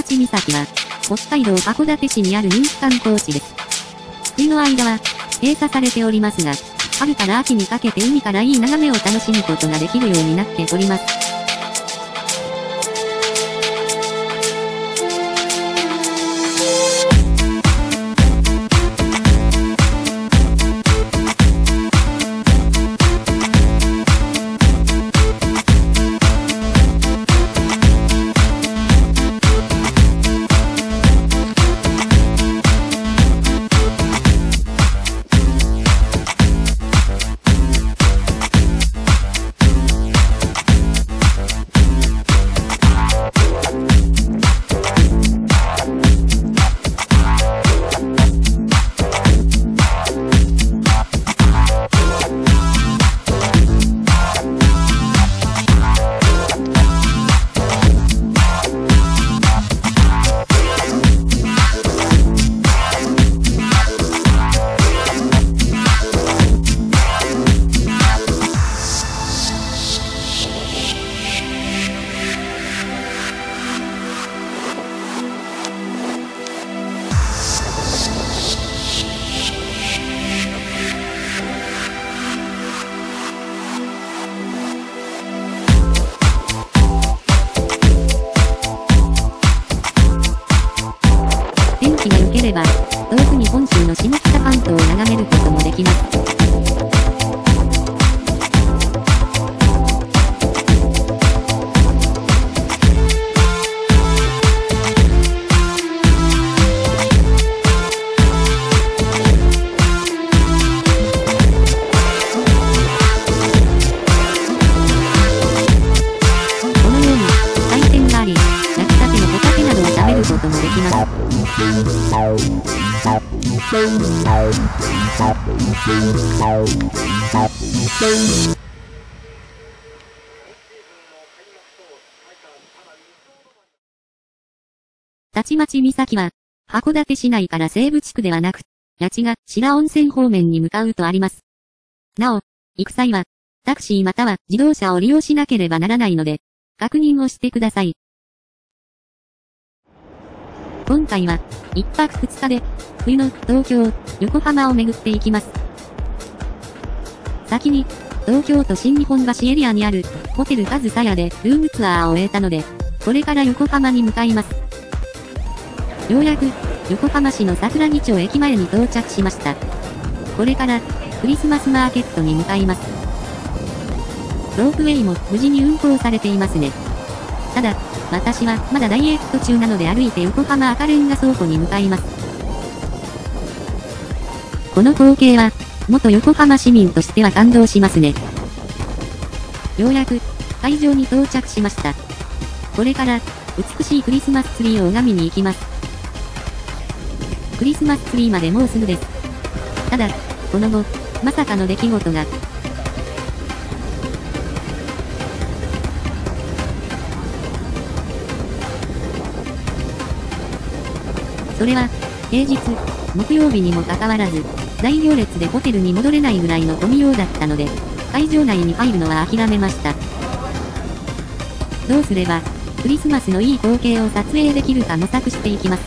町岬は、北海道函館市にある人気観光地です。冬の間は、閉鎖されておりますが、春から秋にかけて海からいい眺めを楽しむことができるようになっております。天気が良ければ、遠くに本州の下北半島を眺めることもできます。このように、海鮮があり、焼きたてのホタテなどを食べることもできます。立町岬は、函館市内から西部地区ではなく、八ヶ白温泉方面に向かうとあります。なお、行く際は、タクシーまたは自動車を利用しなければならないので、確認をしてください。今回は、1泊2日で、冬の東京、横浜を巡っていきます。先に、東京都新日本橋エリアにある、ホテルカズサヤでルームツアーを終えたので、これから横浜に向かいます。ようやく、横浜市の桜木町駅前に到着しました。これから、クリスマスマーケットに向かいます。ロープウェイも無事に運行されていますね。ただ、私はまだダイエット中なので歩いて横浜赤レンガ倉庫に向かいます。この光景は、元横浜市民としては感動しますね。ようやく、会場に到着しました。これから、美しいクリスマスツリーを拝みに行きます。クリスマスツリーまでもうすぐです。ただ、この後、まさかの出来事が。それは、平日、木曜日にもかかわらず、大行列でホテルに戻れないぐらいの混みようだったので、会場内に入るのは諦めました。どうすれば、クリスマスのいい光景を撮影できるか模索していきます。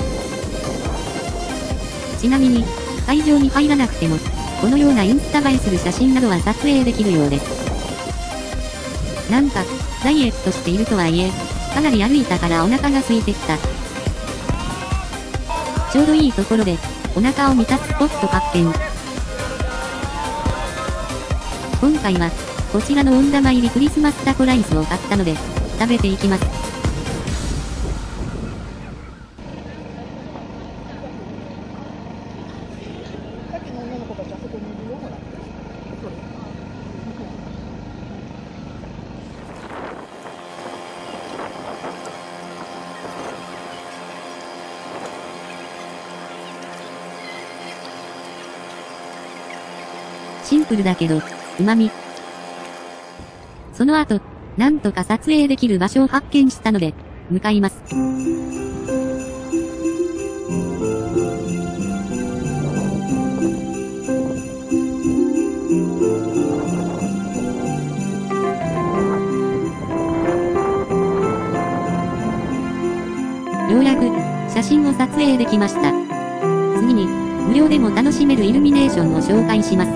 ちなみに、会場に入らなくても、このようなインスタ映えする写真などは撮影できるようです。なんか、ダイエットしているとはいえ、かなり歩いたからお腹が空いてきた。ちょうどいいところで、お腹を満たすスポット発見。今回は、こちらの温玉入りクリスマスタコライスを買ったので、食べていきます。シンプルだけど、旨味。その後、なんとか撮影できる場所を発見したので、向かいます。ようやく、きました。次に、無料でも楽しめるイルミネーションを紹介します。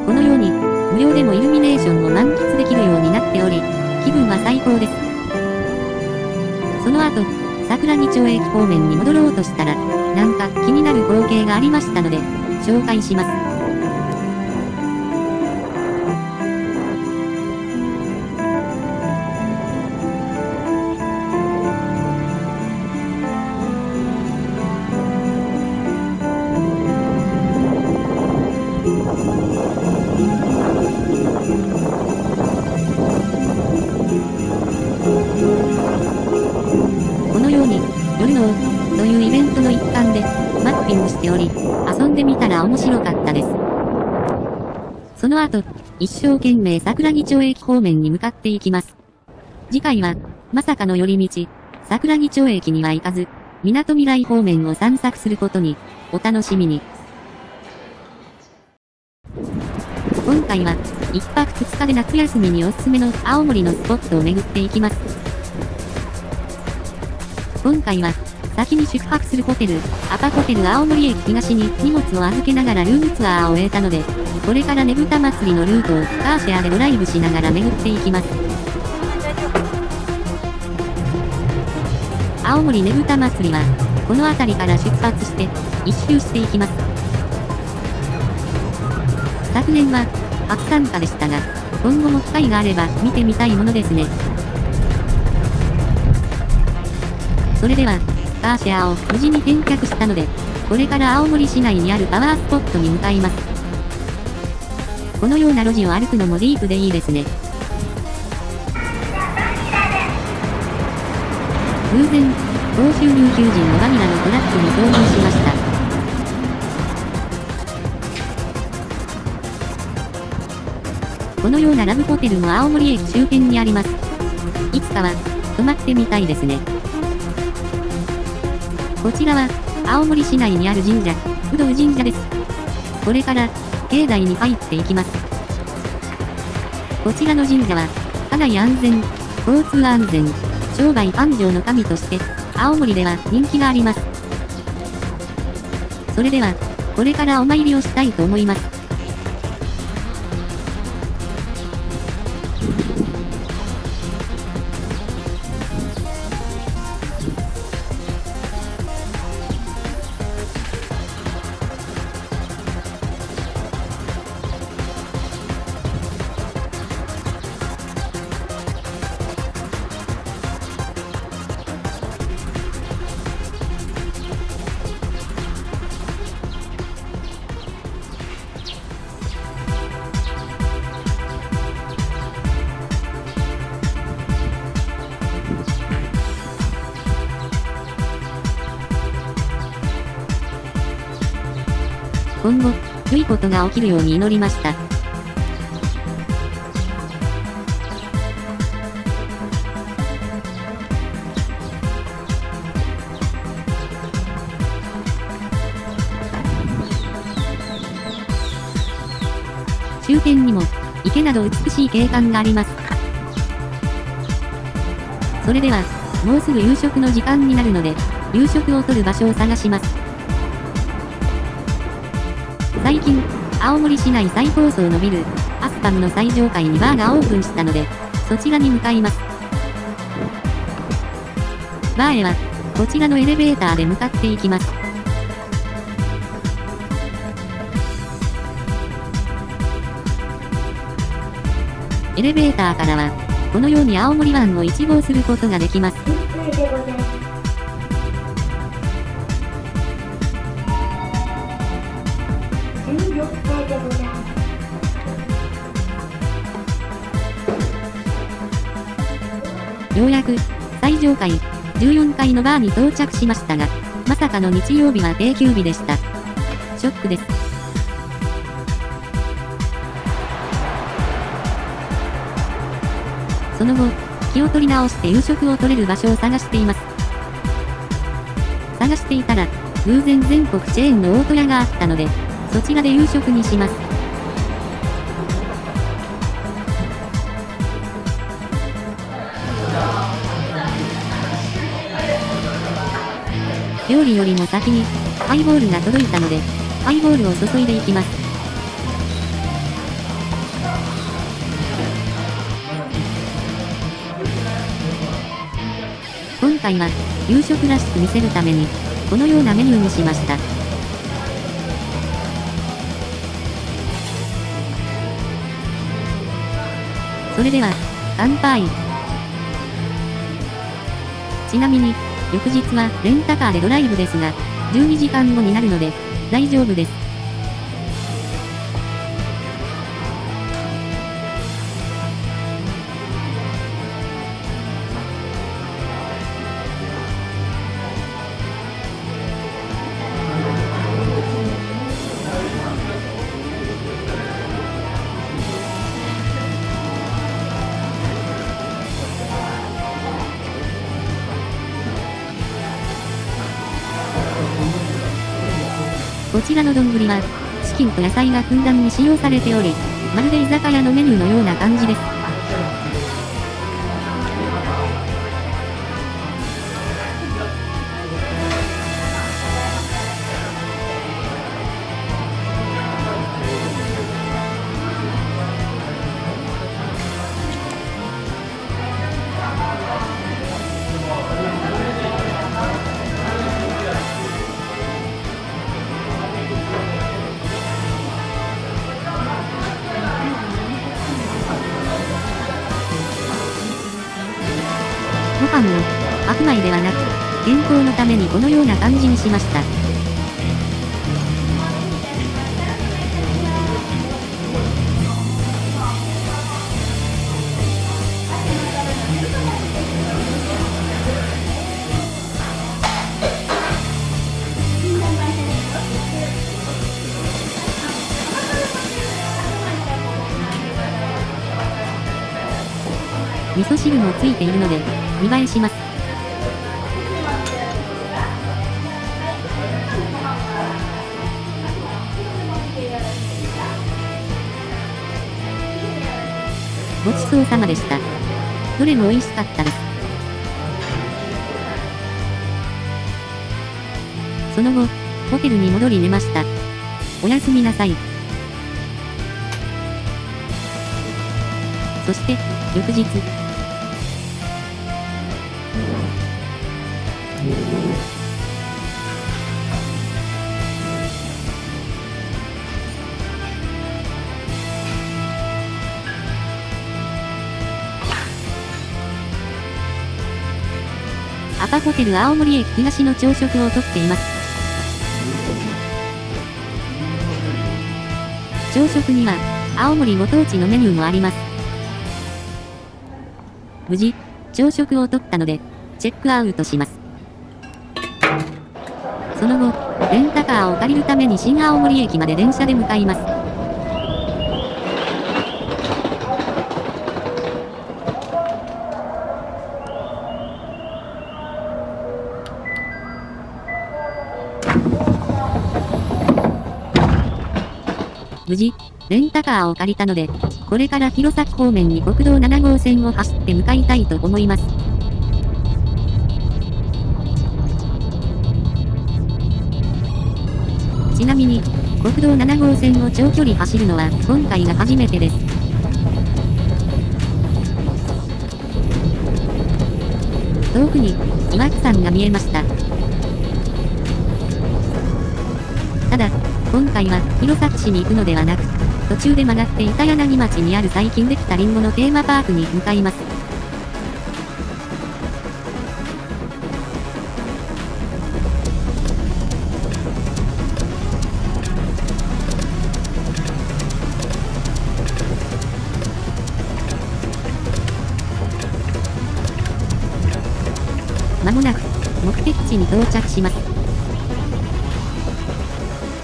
このように、無料でもイルミネーションを満喫できるようになっており、気分は最高です。その後、桜木町駅方面に戻ろうとしたら、なんか気になる光景がありましたので、紹介します。このように、夜のというイベントの一環で、マッピングしており、遊んでみたら面白かったです。その後、一生懸命桜木町駅方面に向かっていきます。次回は、まさかの寄り道、桜木町駅には行かず、港未来方面を散策することに、お楽しみに。今回は、一泊二日で夏休みにおすすめの青森のスポットを巡っていきます。今回は、先に宿泊するホテル、アパホテル青森駅東に荷物を預けながらルームツアーを終えたので、これからねぶた祭りのルートをカーシェアでドライブしながら巡っていきます。青森ねぶた祭りは、この辺りから出発して、一周していきます。昨年は、初参加でしたが、今後も機会があれば見てみたいものですね。それでは、カーシェアを無事に返却したので、これから青森市内にあるパワースポットに向かいます。このような路地を歩くのもディープでいいですね。偶然、高収入求人のバニラのトラックに遭遇しました。このようなラブホテルも青森駅周辺にあります。いつかは、泊まってみたいですね。こちらは、青森市内にある神社、不動神社です。これから、境内に入っていきます。こちらの神社は、家内安全、交通安全、商売繁盛の神として、青森では人気があります。それでは、これからお参りをしたいと思います。今後、良いことが起きるように祈りました。周辺にも、池など美しい景観があります。それでは、もうすぐ夕食の時間になるので、夕食をとる場所を探します。最近、青森市内最高層のビル、アスパムの最上階にバーがオープンしたので、そちらに向かいます。バーへは、こちらのエレベーターで向かっていきます。エレベーターからは、このように青森湾を一望することができます。ようやく、最上階、14階のバーに到着しましたが、まさかの日曜日は定休日でした。ショックです。その後、気を取り直して夕食を取れる場所を探しています。探していたら、偶然全国チェーンの大戸屋があったので、そちらで夕食にします。料理よりも先に、ハイボールが届いたので、ハイボールを注いでいきます。今回は、夕食らしく見せるために、このようなメニューにしました。それでは、乾杯。ちなみに、翌日はレンタカーでドライブですが、12時間後になるので、大丈夫です。こちらの丼は、チキンと野菜がふんだんに使用されており、まるで居酒屋のメニューのような感じです。ご飯を白米ではなく、健康のためにこのような感じにしました。味噌汁もついているので、見栄えします。ごちそうさまでした。どれも美味しかったです。その後、ホテルに戻り寝ました。おやすみなさい。そして、翌日。アパホテル青森駅東の朝食をとっています。朝食には、青森ご当地のメニューもあります。無事、朝食をとったので、チェックアウトします。その後、レンタカーを借りるために新青森駅まで電車で向かいます。無事、レンタカーを借りたので、これから弘前方面に国道7号線を走って向かいたいと思います。ちなみに、国道7号線を長距離走るのは今回が初めてです。遠くに岩木山が見えました。ただ、今回は弘前市に行くのではなく、途中で曲がって板柳町にある最近できたリンゴのテーマパークに向かいます。まもなく、目的地に到着します。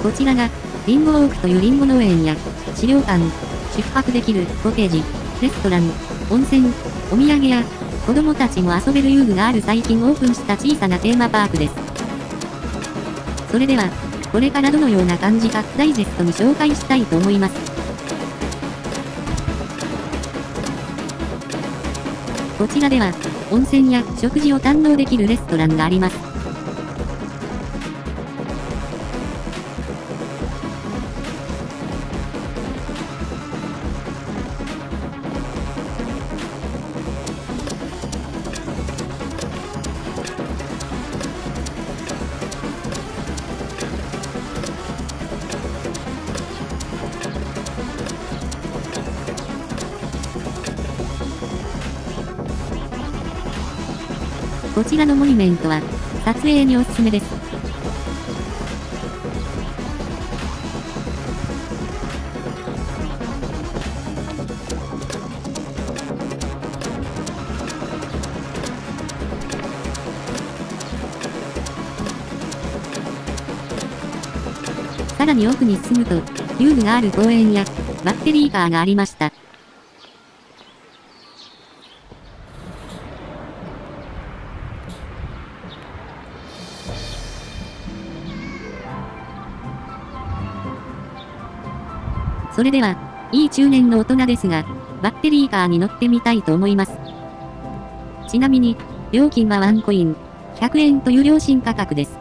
こちらが、リンゴウォークというリンゴ農園や、資料館、宿泊できるコテージ、レストラン、温泉、お土産や、子供たちも遊べる遊具がある最近オープンした小さなテーマパークです。それでは、これからどのような感じかダイジェストに紹介したいと思います。こちらでは、温泉や食事を堪能できるレストランがあります。こちらのモニュメントは、撮影におすすめです。さらに奥に進むと、遊具がある公園や、バッテリーカーがありました。それでは、いい中年の大人ですが、バッテリーカーに乗ってみたいと思います。ちなみに、料金は1コイン、100円という良心価格です。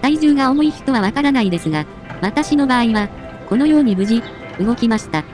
体重が重い人はわからないですが、私の場合は、このように無事、動きました。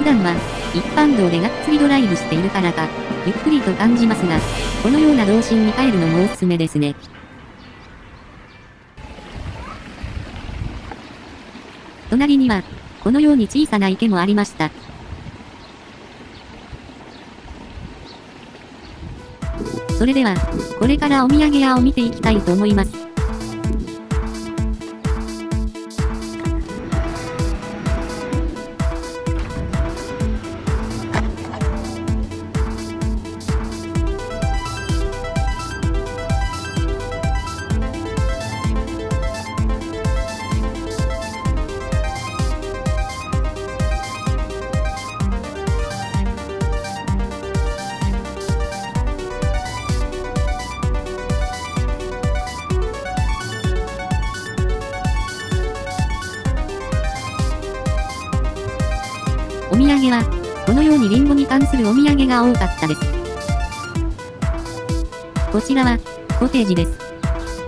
普段は、一般道でがっつりドライブしているからか、ゆっくりと感じますが、このような動線に帰るのもおすすめですね。隣には、このように小さな池もありました。それでは、これからお土産屋を見ていきたいと思います。お土産は、このようにリンゴに関するお土産が多かったです。こちらは、コテージです。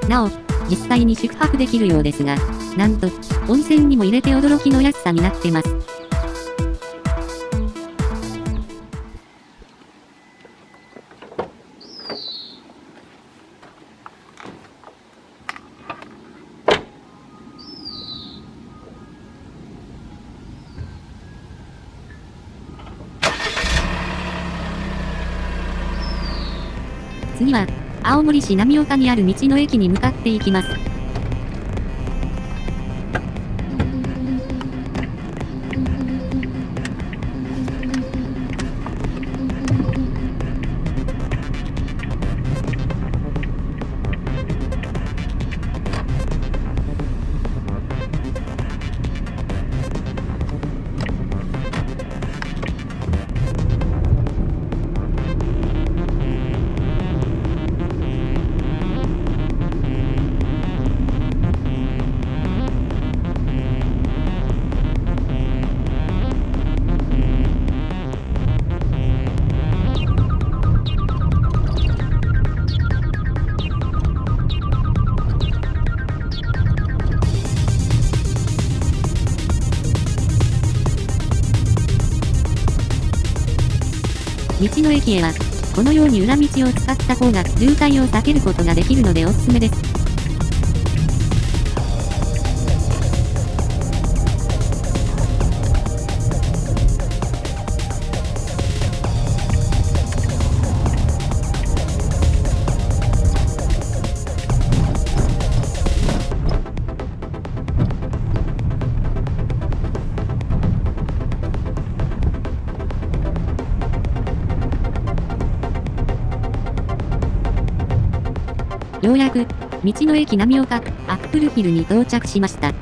なお、実際に宿泊できるようですが、なんと、温泉にも入れて驚きの安さになってます。次は、青森市浪岡にある道の駅に向かっていきます。道の駅へは、このように裏道を使った方が渋滞を避けることができるのでおすすめです。ようやく、道の駅浪岡、アップルヒルに到着しました。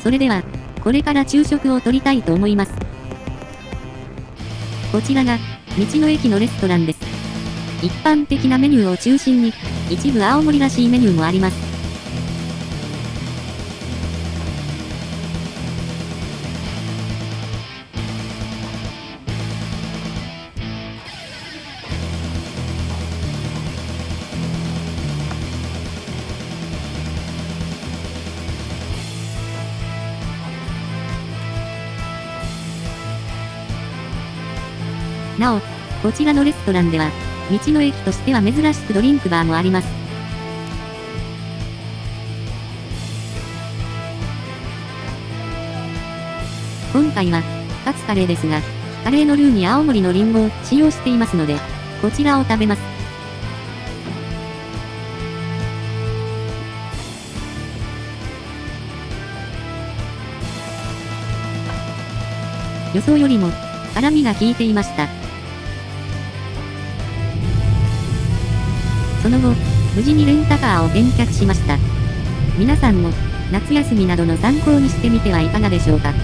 それでは、これから昼食をとりたいと思います。こちらが、道の駅のレストランです。一般的なメニューを中心に、一部青森らしいメニューもあります。なお、こちらのレストランでは、道の駅としては珍しくドリンクバーもあります。今回は、カツカレーですが、カレーのルーに青森のリンゴを使用していますので、こちらを食べます。予想よりも、辛みが効いていました。その後、無事にレンタカーを返却しました。皆さんも、夏休みなどの参考にしてみてはいかがでしょうか。